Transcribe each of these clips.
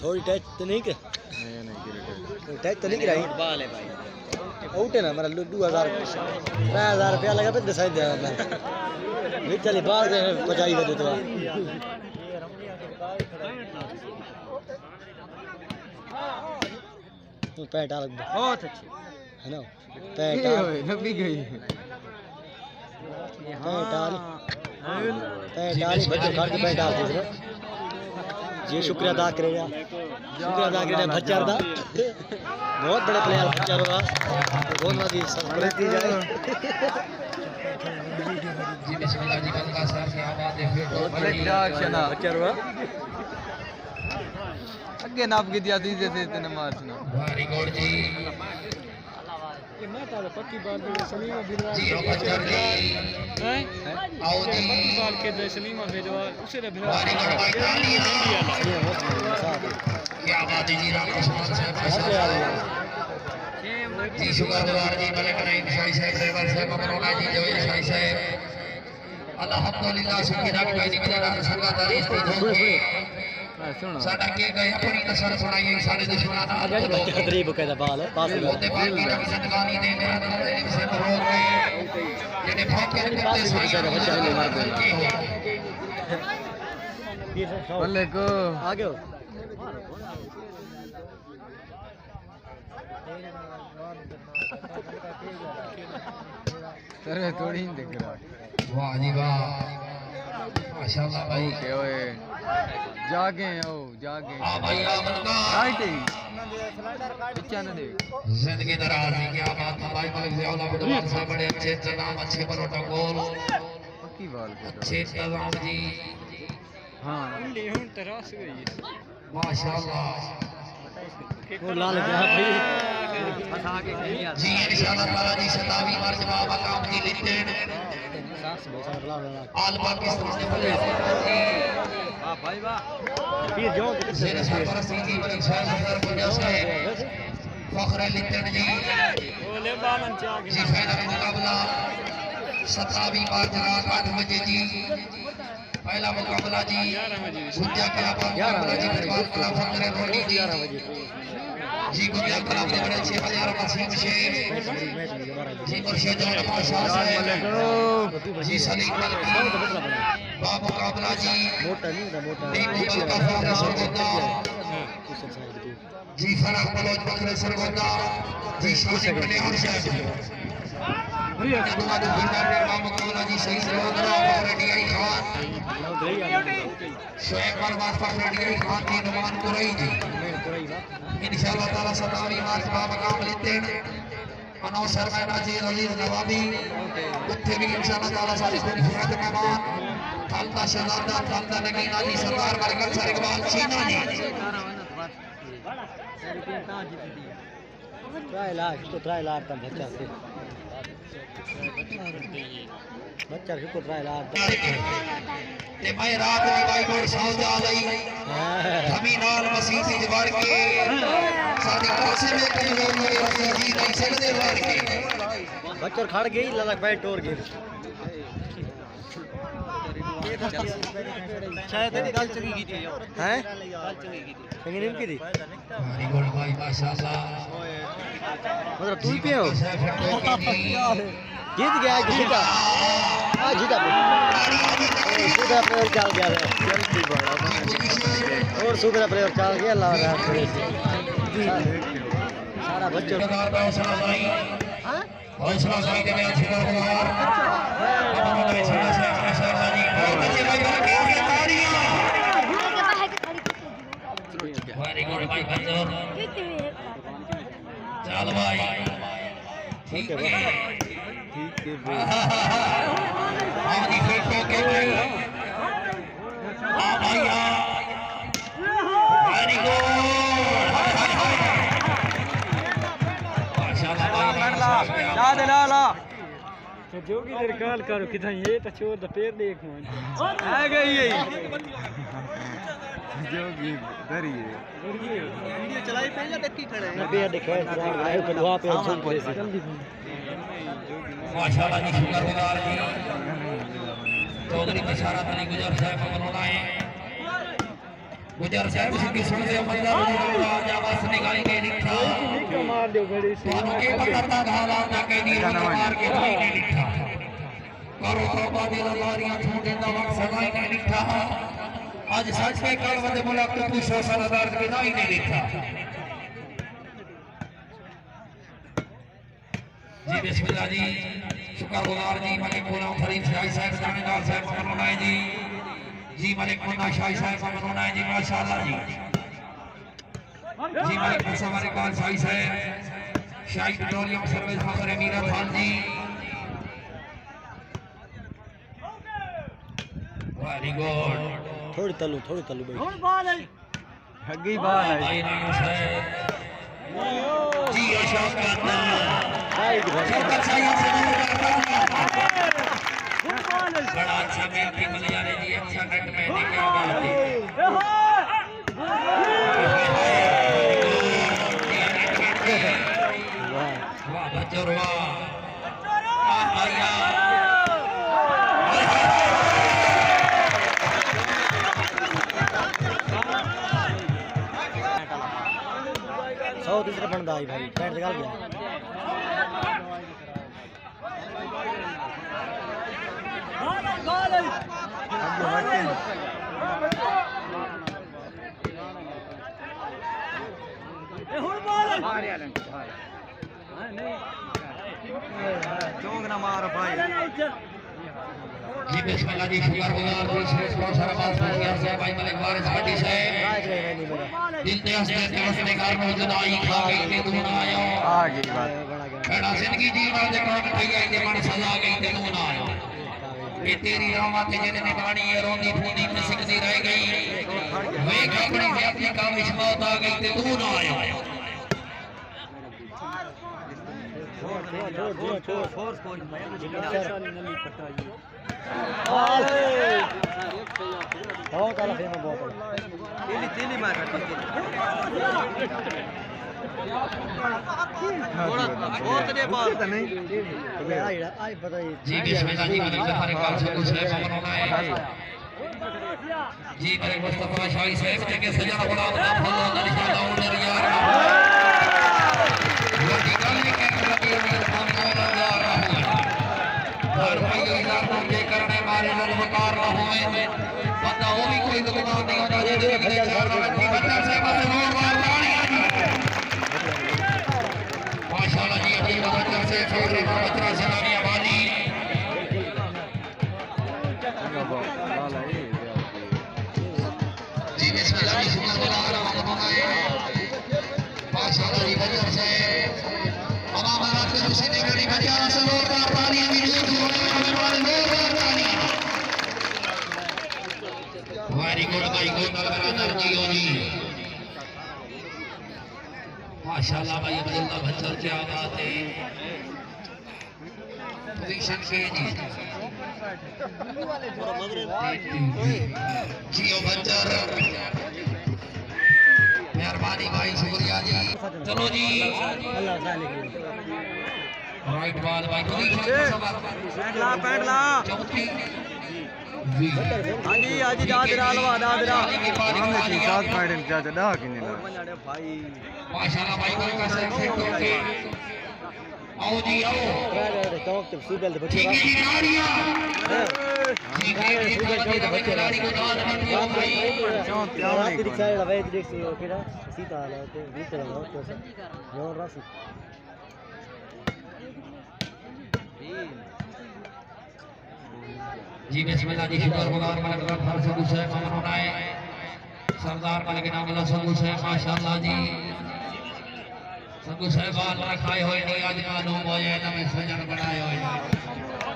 थोड़ी टच तो नहीं के टच तो नहीं कराई बाल है भाई आउट है ना मेरा 2000 3000 रुपया लगा पे डिसाइड दे मैं नहीं चली बाहर से पचाई दे तो पैंट डाल बहुत अच्छी है ना पैंट नबी गई पैंट डाल बच्चे काट के पैंट डाल दे जी शुक्रिया अदा करेगा भच्चर दा बहुत बड़े प्लेयर भच्चर होगा बहुत वादी सरप्राइज दी जाए जी बिस्मिल्लाह जी बंदा साहब की आवाज है भच्चर हुआ अगे नाप के दिया दी जैसे इतने मारना वेरी गुड जी ये मैं तो पक्की बात है सलीमा बिरवा जी भच्चर जी हैं आओ जी पक्की बात के दे सलीमा भेजवा उसे ने बिरवा क्या बात है जी राम उस्मान साहब जी शुक्रवार जी मलिक नाइम शाही साहब ड्राइवर साहब ममरोना जी जो शाही साहब अल्हम्दुलिल्लाह सुखी राख भाई जी मेरा संगा तारीफ को धो साडा के गए अपनी नसर सुनाई सारे दुश्मनां दा बच्चा तरीब कहदा बाल पास होते बाकी नबी सदगानी दे मेरा दिल से रो गए जेने भागे करते साईं बच्चा ने मार दे बल्ले को आ गयो तेरे थोड़ी नहीं दिख रहा वाह जी वाह माशाल्लाह भाई के ओए जागे आओ जागे हां भाई आमन राइट ही बच्चा ने दे जिंदगी दराज की क्या बात है भाई मलिक ज़ियाउल्लाह बुधवार साहब बड़े अच्छे नाम अच्छे प्रोटोकॉल पक्की बात अच्छे इंतजाम जी हां ले हुन तरास गई माशाल्लाह वो लाल क्या भाई फसा के जी इंशाल्लाह ताला जी 27 मार्च बाबा काम की लिखते आल पाकिस्तान ने बोले वाह भाई वाह फिर जो शेर सरवर सिंह जी बड़ी शान नजर पुजा से फखर लिखते जी बोले बालन चाह जी पहला मुकाबला 27 मार्च रात 8 बजे जी पहला मुकाबला जी गुंजा कला मुकाबला जी फखर रोनी जी 11 बजे जी गुंजा कला में बड़े 6000 वसीम शेख जी मुर्शिद माशा साहब जी सलीम बा मुकाबला जी मोटा नहीं था मोटा जी फराह बलोच बकरे सरगोदा जी शान बने हर साहब मुकाबला जी सही सरगोदा फखर खान शोएब परवाज फखर खान की नुमान कुरई जी इंशाअल्लाह ताला 27 मार्च बाबा काम लेते अनौसर में नाजीर अजीज नवाबी उत्थे भी इंशाअल्लाह ताला सारी पूरी फरत मेहमान खालदा शहजादा खालदा नगीना जी सरदार बरकत सर इकबाल चीना जी ट्राई लाख तक बच्चा से बच्चा को ट्राई लाख ते मैं रात दी बाई मोड़ साउंड आ गई जमीनाल मसीह दी दीवार के साडी कोसे में कहीं लोग जी नहीं सकदे वार के बच्चा खड़ गई ललक बैठ टोर गई शायद तेरी गल चंगी की थी हैं गल चंगी की थी चंगी नहीं की थी वेरी गुड भाई माशाल्लाह मतलब तू पे हो जीत गया जीता हां जीता सुधरा प्लेयर चल गया जल्दी बड़ा और सुधरा प्लेयर चल गया ला रहा सारा बच्चों हां हौसला साईं के अच्छे बार वेरी गुड भाई मंजूर चल भाई ठीक है भाई हां जी फिर के भाई हां भाई वेरी गुड माशाल्लाह भाई याद ला ला तो जोगी देर काल करो किथा ये तो चोर द पैर देख मान आ गई है जोगी डरिए वीडियो चलाई पे या देखी खड़े है बे दिखे लाइव कर वहां पे हम करे से माशाल्लाह जी शुक्रगुजार जी चौधरी बशारत अली गुजर साहब बनवाए गुजर साहब की सुन से मंजर आवाज आवाज निकाली के लिखा मार दो घड़ी से के पकड़ता घाला ना के दी मार के भाई ने लिखा करो तौबा दिल लारियां छोड़े ना वक्त सगाई ने लिखा आज सच के कल वदे मुलाकात तू सो सरदार के नाई ने लिखा जी बिस्मिल्लाह जी शुक्रगुजार जी मलिक गुलाम फरीद शाही साहब थानेदार साहब मनोना है जी मलिक मुन्ना शाही साहब मनोना है जी माशाअल्लाह जी मलिक सवारी काल शाही साहब शाही पेट्रोलियम सर्विस फखर मीरा खान जी वेरी गुड थोड़ी तलू भाई कौन बाल है हगी बाल है भाई नाम साहब जी अशोक करना शौकत साहिब से बड़ा अच्छा मेहनती मलियारे जी अच्छा कट में क्या बात है वाह बच्चों वाह आया सौ तीसरा बंदा आई भाई पैंट निकाल गया चौंक ना मार भाई जी बिस्मिल्लाह जी शुक्रगुजार जी श्रेष्ठ स्पॉन्सर आवाज मुखिया साहब भाई मलिक वारिस पार्टी साहब दिल दे हंसते हंसते कार में जुदाई खा गई ते तू ना आयो आ गई बात खड़ा जिंदगी जीना दे काम कई आई ते मन सजा गई ते तू ना आयो ये तेरी रामा ते जिने निभानी है रोंदी फूंदी मिसकती रह गई वे अपनी से अपनी काम में मौत आ गई ते तू ना आयो छोड़ फोर्स कोई बहुत काला फेम बहुत तीली मार बहुत ने बात नहीं आई बताइए जी बिस्मिल्लाह जी मलिक जफर इकबाल से कुछ है मनोना है जी मलिक मुस्तफा शाही साहब के सजा गुलाम का फलो दरजा दाऊद यार रोटी काले के प्रति मेरे सामने जा रहा है हर भाई इधर को के करने मारे जज्बकार न होए पता हो भी कोई दुकान नहीं होता जे देखने चार व्यक्ति बंदर से बस रोड मार माशाल्लाह जी अभी बंदर से छोड़ बचरा सलामी आबादी जी बिस्मिल्लाह जी शुक्रगुजार माशाल्लाह जी बंदर से अमाम रात के दूसरी निगड़ी बजा सरोवर तालियां भी होने वाले जोरदार तालियां वेरी गुड भाई गुड ब्रदर जी ओ जी माशाल्लाह भाई अब्दुल्ला भच्चर क्या बात है पोजीशन के जी ओ भच्चर मेहरबानी भाई शुक्रिया जी चलो जी राइट बाल भाई पैंट ला चौथी हाजी हाजी दादरा लवा दादरा हमने साथ पैंट चाचा डा किने ला भाई माशाल्लाह भाई कोई का सेट ओके आओ जी आओ तो सुबेल दे ठीक है जी नारियां जी जी भाई खिलाड़ी को दान मत दो भाई रात दिखाए ला भाई देख केड़ा सीता ला ते भीतर ला तो जोर रासी जी बिस्मिल्लाह जी शुक्रगुजार मलिक गफर सबू से मनोना है सरदार मलिक नाम अल्लाह सबू से माशाल्लाह जी सबू से बाल रखाए होए नहीं आज मालूम हो जाए ना मैं सजन बनाए होए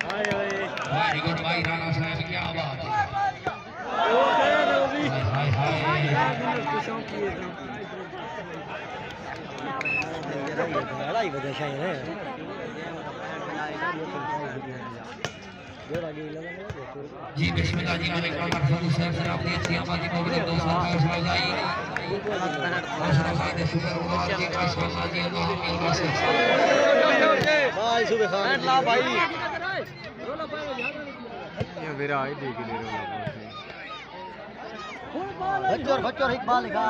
हाय हाय वेरी गुड भाई राणा साहब क्या बात है हाय लड़ाई वजह शायद है जी बिस्मिल्लाह जी मलिक कमर सबू साहब से अपनी अच्छी आबादी को भी दो साल का सजाई माशाल्लाह भाई शुक्रगुजार जी माशाल्लाह जी अल्लाह की कसम भाई सुबह खान ला भाई ये मेरा आई देख ले रहा हूं बच्चों इकबाल लिखा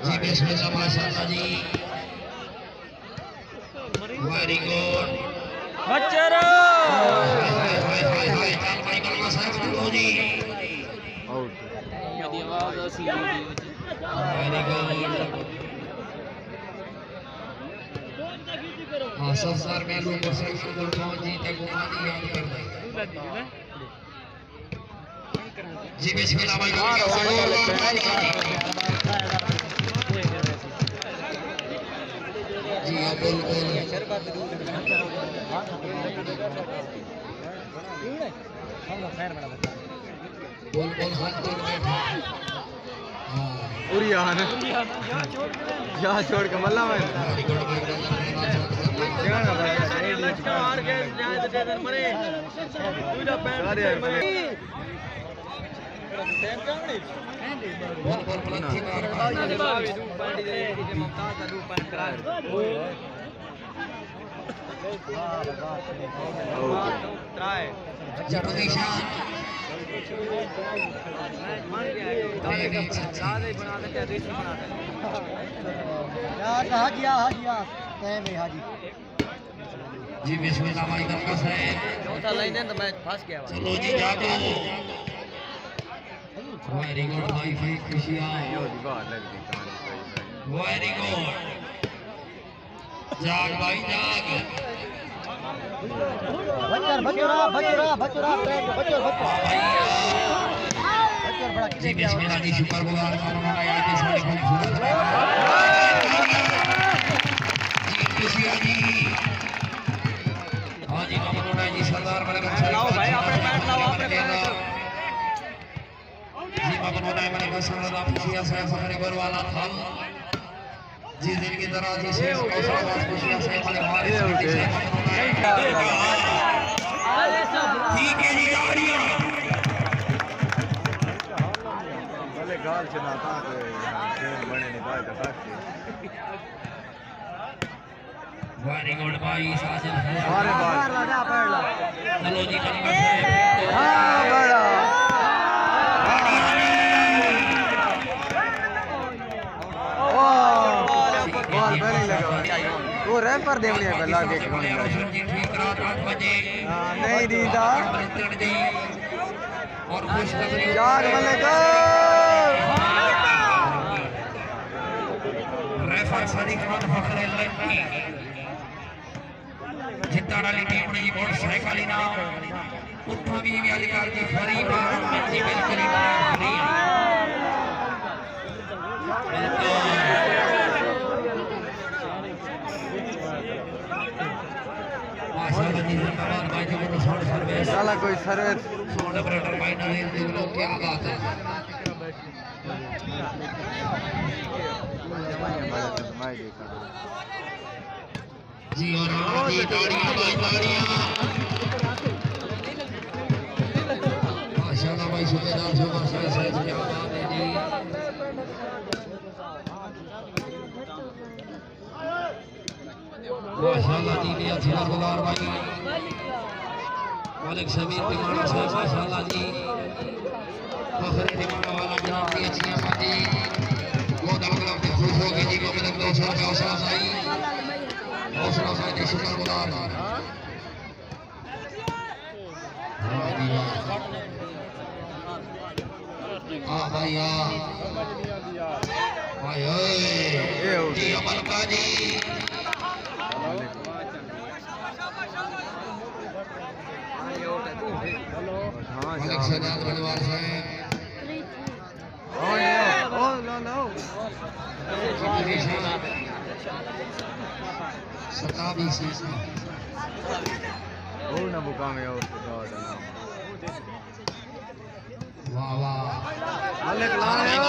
जी बिस्मिल्लाह माशाअल्लाह जी वेरी गुड बच्चर भाई कलमा साहब लो जी मेरी आवाज ऐसी वेरी गुड हां संसार में लोग से गुड पहुंच जी ते गुमानी याद कर दे जी बिस्मिल्लाह भाई जी अब्दुल बोल हाथ जोड़ बैठा उरियान यहाँ छोड़ के मल्ला मैं जी बिस्मिल्लाह भाई दरकस है चौथा लाइन है तो मैं फंस गया चलो जी जागो वेरी गुड भाई भाई खुशियां वेरी गुड जाग भाई जाग जी बिस्मिल्लाह जी शुक्र गुजार करो यार के सारे जी खुशियां जी हां जी ममनून जी सरदार मलिक लाओ भाई अपने पैंट लाओ अपने पैंट जी ममनून मलिक सरदार खुशियां से फखर बरवाला था जी दिल की दराजी से खुशियां से मलिक हारिस ठीक है जी तालियां भले गाल चनाता के खेल बने निकाल का सकते वेरी गुड भाई साजिद अरे बात चलो जी कलमा है हां बड़ा बॉल बड़ी लगा वो रैपर देवनी है पहला के जी ठीक रात 8 बजे नहीं दीदा और खुशखबरी जाग मलिक रेफर सदीक खान फखर लकी जिद्दा वाली टीम ने जी मोटरसाइकिल इनाम उत्थों भी अधिकार की फरीब जी बिल्कुल फ्री माशाल्लाह जी जिंदाबाद भाई जो साउंड सर्विस साला कोई सर्विस साउंड ऑपरेटर भाई नवीन देख लो क्या बात है जी और जी ताड़ियां भाई ताड़ियां माशाल्लाह भाई सूबेदार सुबह से क्या बात है जी माशाल्लाह जी ने अच्छा गुलार भाई मालिक समीर तिमाना साहब माशाल्लाह जी फखरे तिमाना वाला जनाब की अच्छी बाजी वो दलगला पे खुश हो गई जी को मिलक दो सौ का हौसला भाई जी शुक्र गुलार हां भाई हां भाई ओए जी अमल का जी मालिक सजाद बनवार साहब सताबी वो ना बुका में और वाह वाह मलिक लाया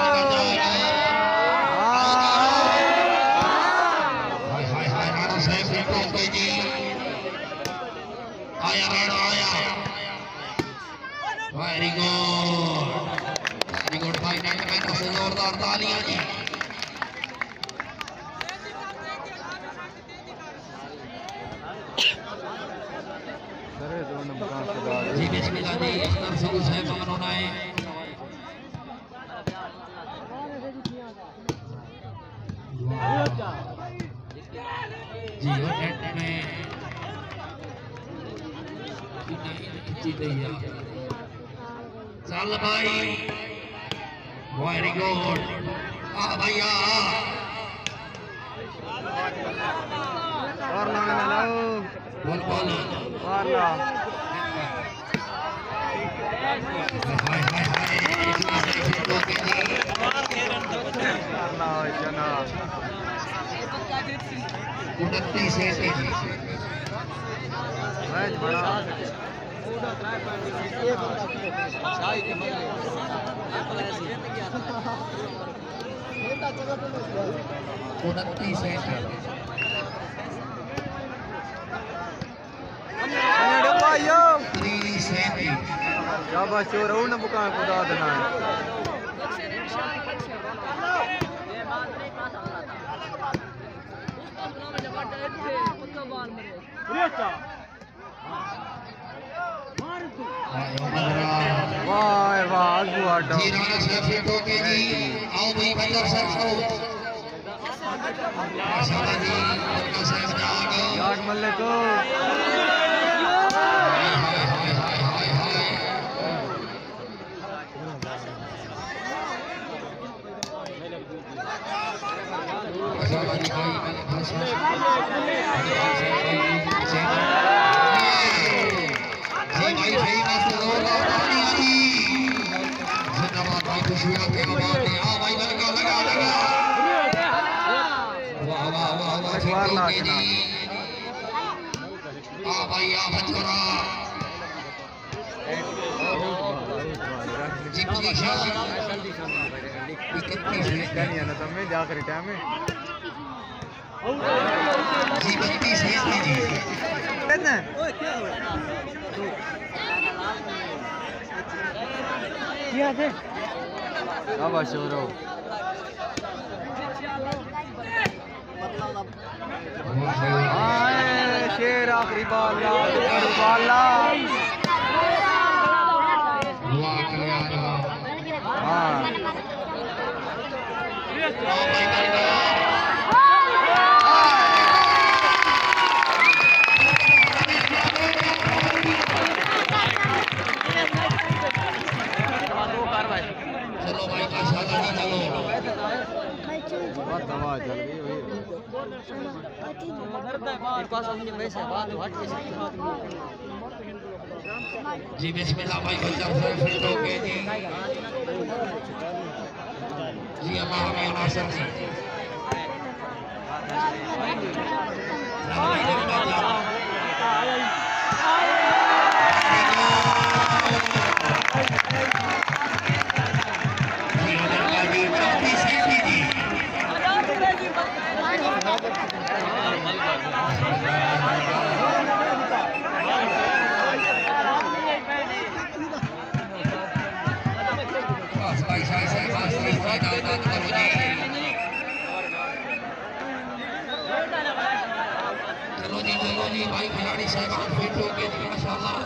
हाय हाय हाय राणा साहब की टोके जी आया राणा आया वेरी गुड भाई ने मेहनत से जोरदार तालियां जी जी बिस्मिल्लाह जी अख्तर सुगु साहब मनोना है जी और नेट में खिंची दैया चल भाई वेरी गुड आ भैया और ना लाओ बोल बोल और ला हाय हाय हाय टोके जी ना जना 29 है जी मैच बड़ा 29 है भाइयों 30 है शाबाश चोर और ना बुका खुदा देना वाह वाह अगू आटा जी राणा साहब से टोके जी आओ भाई बंदर साहब को माशाल्लाह जी राणा साहब जाग मल्ले को हाय हाय हाय हाय हाय माशाल्लाह जी भाई मैंने भाषण जी भाई भाई मस्त जोरदार ताली जी जिंदाबाद भाई खुशियां के बाद आ भाई लगा लगा लगा वाह वाह वाह वाह टोके जी आ भाई आ बचोरा जी पूरी शान 31 कनिया ना तमे जाकर टाइम में जी 32 है जी कितना क्या है शाबाश चोरो शेर आखिरी बॉल वाह कल्याण हाँ चलो भाई माशाल्लाह जी चलो बहुत दवा चल गई जी बिस्मिल्लाह भाई बच्चा फिर टोके जी जी अल्लाह हमें नासर जी चलो जी भाई खिलाड़ी साहब फिट हो गए जी माशाल्लाह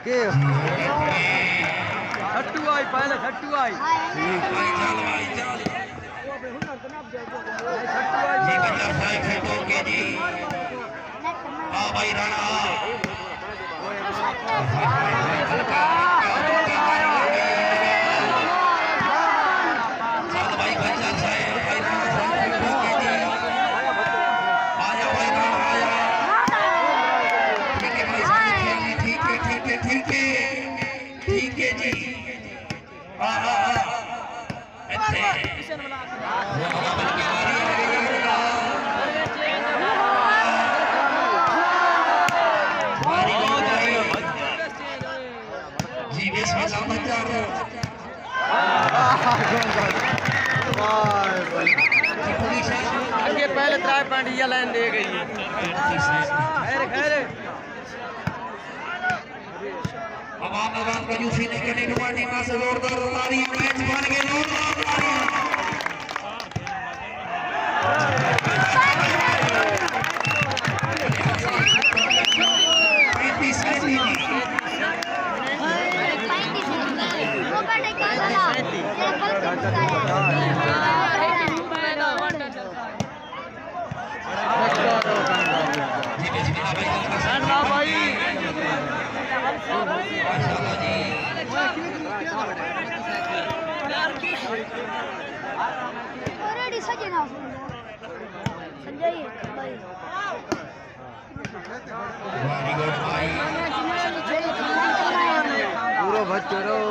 के छट्टू आई पहले छट्टू आई ठीक भाई चल भाई चल जी बच्चा साहब फिट हो गए जी आ भाई राणा चल भाई बच्चा साहब भाई राणा साहब फिट हो गए जी आवाम का यूसी ने करने नुमानी का से जोरदार ताली मैच बन गए जोरदार तालियां पूरा बच्चों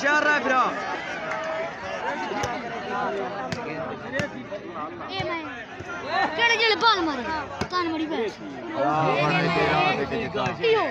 होशियार रहा फिर केड़े जेड़े बाल मारे कान मड़ी पे मारे तेरा देखे जिता इयो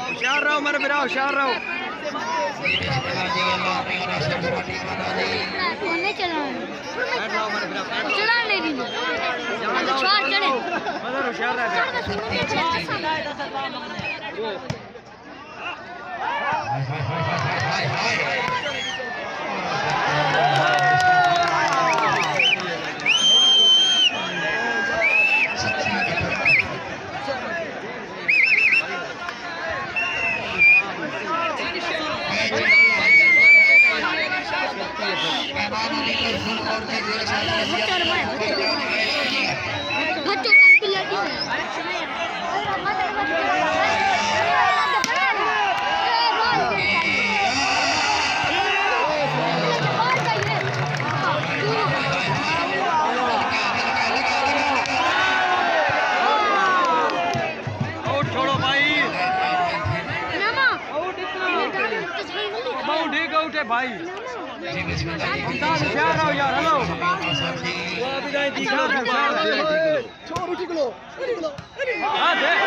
होशियार रहो मेरे मेरा होशियार रहो चढ़ा नहीं दी छोड़ चढ़े होशियार रहा भाई होशियार रहो यार हेलो वो अभी नहीं दिख रहा छोड़ उठ लो हां देख